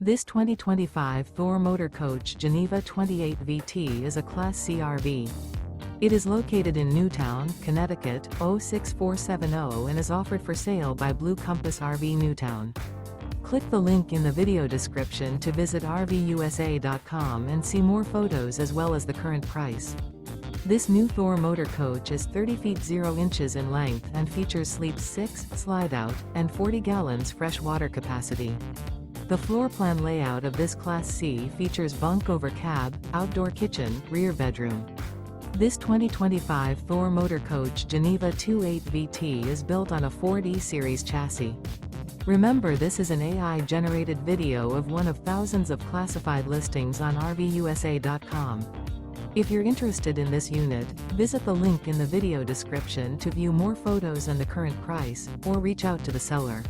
This 2025 Thor Motor Coach Geneva 28 VT is a Class C RV. It is located in Newtown, Connecticut, 06470 and is offered for sale by Blue Compass RV Newtown. Click the link in the video description to visit RVUSA.com and see more photos as well as the current price. This new Thor Motor Coach is 30 feet 0 inches in length and features sleep 6, slide-out, and 40 gallons fresh water capacity. The floor plan layout of this Class C features bunk over cab, outdoor kitchen, rear bedroom. This 2025 Thor Motor Coach Geneva 28 VT is built on a Ford E-Series chassis. Remember, this is an AI-generated video of one of thousands of classified listings on RVUSA.com. If you're interested in this unit, visit the link in the video description to view more photos and the current price, or reach out to the seller.